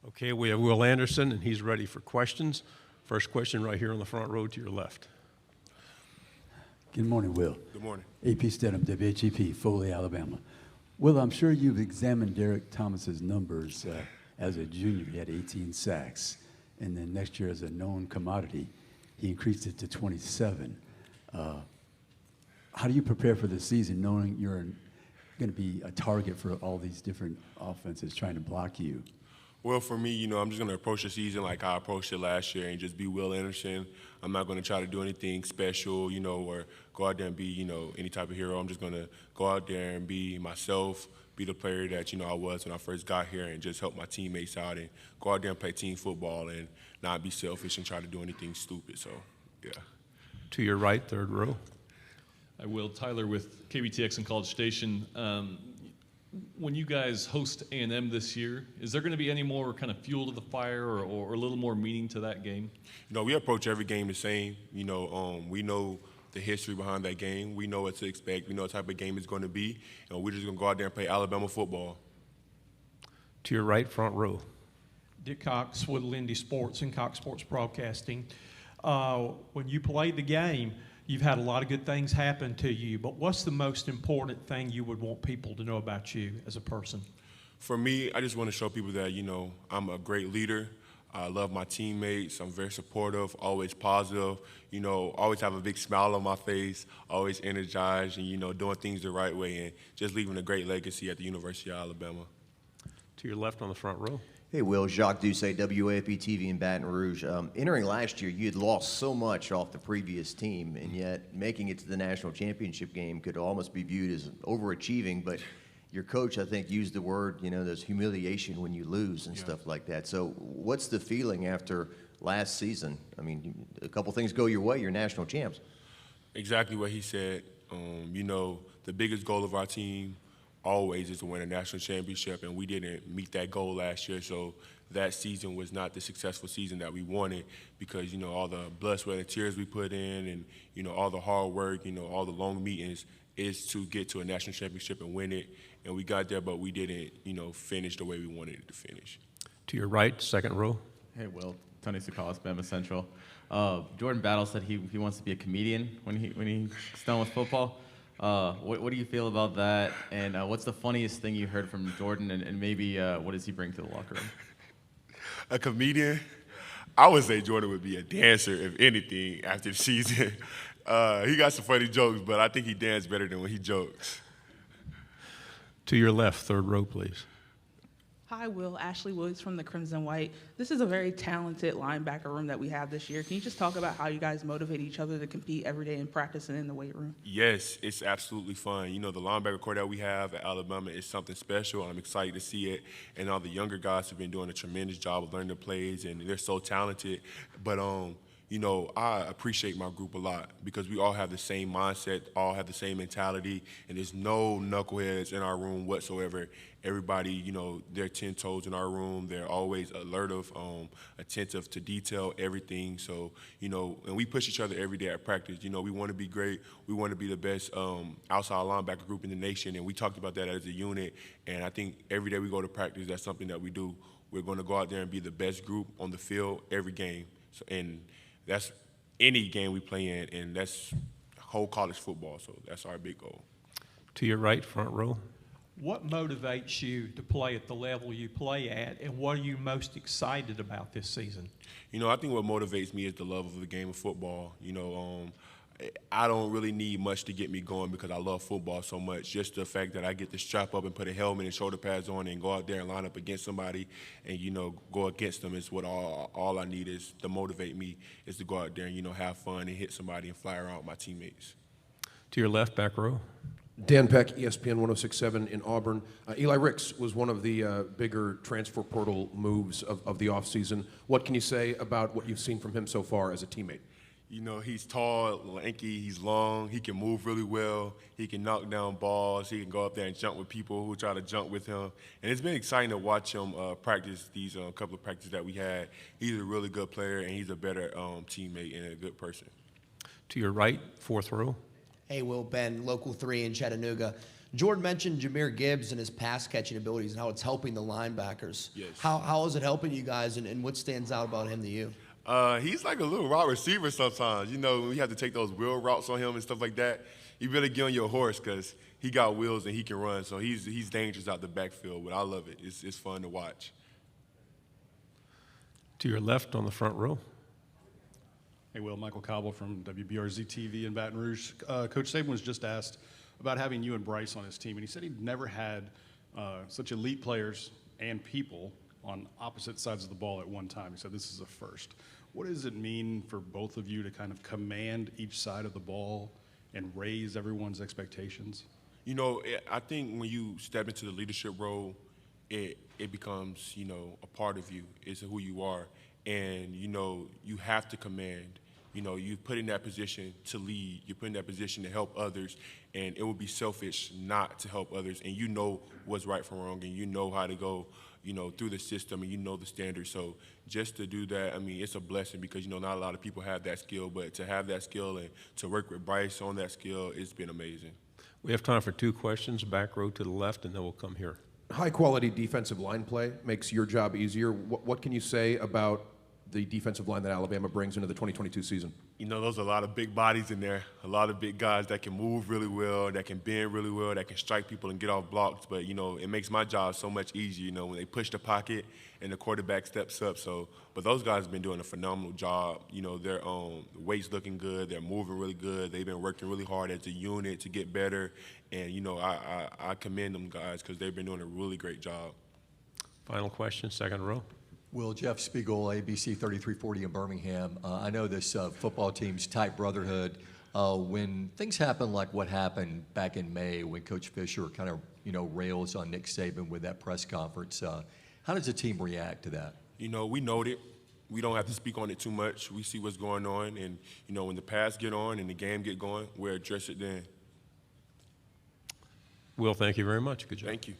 Okay, we have Will Anderson, and he's ready for questions. First question right here on the front row to your left. Good morning, Will. Good morning. AP Stedham, WHEP, Foley, Alabama. Will, I'm sure you've examined Derek Thomas's numbers as a junior. He had 18 sacks. And then next year, as a known commodity, he increased it to 27. How do you prepare for the season knowing you're going to be a target for all these different offenses trying to block you? Well, for me, I'm just going to approach the season like I approached it last year and just be Will Anderson. I'm not going to try to do anything special, or go out there and be, any type of hero. I'm just going to go out there and be myself, be the player that, I was when I first got here, and just help my teammates out and go out there and play team football and not be selfish and try to do anything stupid. So, yeah. To your right, third row. I will. Tyler with KBTX and College Station. When you guys host A&M this year, is there going to be any more kind of fuel to the fire or a little more meaning to that game? We approach every game the same. We know the history behind that game. We know what to expect. We know what type of game it's going to be. And we're just going to go out there and play Alabama football. To your right, front row. Dick Cox with Lindy Sports and Cox Sports Broadcasting. When you played the game, you've had a lot of good things happen to you, but what's the most important thing you would want people to know about you as a person? For me, I just want to show people that, I'm a great leader. I love my teammates. I'm very supportive, always positive, always have a big smile on my face, always energized and, doing things the right way and just leaving a great legacy at the University of Alabama. To your left on the front row. Hey, Will. Jacques Doucet, WAFB TV in Baton Rouge. Entering last year, you had lost so much off the previous team, and yet making it to the national championship game could almost be viewed as overachieving. But your coach, I think, used the word, there's humiliation when you lose and stuff like that. So what's the feeling after last season? I mean, a couple things go your way, you're national champs. Exactly what he said. The biggest goal of our team always is to win a national championship, and we didn't meet that goal last year, so that season was not the successful season that we wanted because, all the blood, sweat, and tears we put in and, all the hard work, all the long meetings is to get to a national championship and win it, and we got there, but we didn't, finish the way we wanted it to finish. To your right, second row. Hey, Will. Tony Sukalis, Bama Central. Jordan Battle said he wants to be a comedian when he's done with football. What do you feel about that? And what's the funniest thing you heard from Jordan? And maybe what does he bring to the locker room? A comedian? I would say Jordan would be a dancer, if anything, after the season. He got some funny jokes, but I think he dances better than when he jokes. To your left, third row, please. Hi, Will. Ashley Woods from the Crimson White. This is a very talented linebacker room that we have this year. Can you just talk about how you guys motivate each other to compete every day in practice and in the weight room? Yes, it's absolutely fun. The linebacker core that we have at Alabama is something special. I'm excited to see it. And all the younger guys have been doing a tremendous job of learning the plays, and they're so talented. But, I appreciate my group a lot because we all have the same mindset, all have the same mentality, and there's no knuckleheads in our room whatsoever. Everybody, they're 10 toes in our room. They're always alertive, attentive to detail, everything. So, and we push each other every day at practice. We want to be great. We want to be the best outside linebacker group in the nation, and we talked about that as a unit. And I think every day we go to practice, that's something that we do. We're going to go out there and be the best group on the field every game. And that's any game we play in, and that's whole college football. So that's our big goal. To your right, front row. What motivates you to play at the level you play at, and what are you most excited about this season? I think what motivates me is the love of the game of football. I don't really need much to get me going because I love football so much. Just the fact that I get to strap up and put a helmet and shoulder pads on and go out there and line up against somebody and, go against them is what all I need is to motivate me is to go out there and, have fun and hit somebody and fly around with my teammates. To your left, back row. Dan Peck, ESPN 106.7 in Auburn. Eli Ricks was one of the bigger transfer portal moves of the offseason. What can you say about what you've seen from him so far as a teammate? He's tall, lanky, he's long, he can move really well, he can knock down balls, he can go up there and jump with people who try to jump with him. And it's been exciting to watch him practice these couple of practices that we had. He's a really good player, and he's a better teammate and a good person. To your right, fourth row. Hey, Will. Ben, Local 3 in Chattanooga. Jordan mentioned Jahmyr Gibbs and his pass catching abilities and how it's helping the linebackers. Yes. How is it helping you guys, and what stands out about him to you? He's like a little wide receiver sometimes. You know, when you have to take those wheel routes on him and stuff like that, you better get on your horse because he got wheels and he can run. So he's dangerous out the backfield, but I love it. It's fun to watch. To your left on the front row. Hey, Will, Michael Cobble from WBRZ TV in Baton Rouge. Coach Saban was just asked about having you and Bryce on his team, and he said he'd never had such elite players and people on opposite sides of the ball at one time. He said this is a first. What does it mean for both of you to kind of command each side of the ball and raise everyone's expectations? You know, I think when you step into the leadership role, it becomes, you know, a part of you. It's who you are. And, you know, you have to command. You know, you put in that position to lead. You put in that position to help others. And it would be selfish not to help others. And you know what's right from wrong. And you know how to go, you know, through the system. And you know the standards. So just to do that, I mean, it's a blessing because, you know, not a lot of people have that skill. But to have that skill and to work with Bryce on that skill, it's been amazing. We have time for 2 questions, back row to the left, and then we'll come here. High-quality defensive line play makes your job easier. What can you say about the defensive line that Alabama brings into the 2022 season? You know, there's a lot of big bodies in there, a lot of big guys that can move really well, that can bend really well, that can strike people and get off blocks. But, you know, it makes my job so much easier, you know, when they push the pocket and the quarterback steps up. So, but those guys have been doing a phenomenal job. You know, their weight's looking good. They're moving really good. They've been working really hard as a unit to get better. And, you know, I commend them guys because they've been doing a really great job. Final question, second row. Will, Jeff Spiegel, ABC 3340 in Birmingham. I know this football team's tight brotherhood. When things happen like what happened back in May when Coach Fisher kind of, you know, rails on Nick Saban with that press conference, how does the team react to that? You know, we note it. We don't have to speak on it too much. We see what's going on. And, you know, when the pass get on and the game get going, we'll address it then. Will, thank you very much. Good job. Thank you.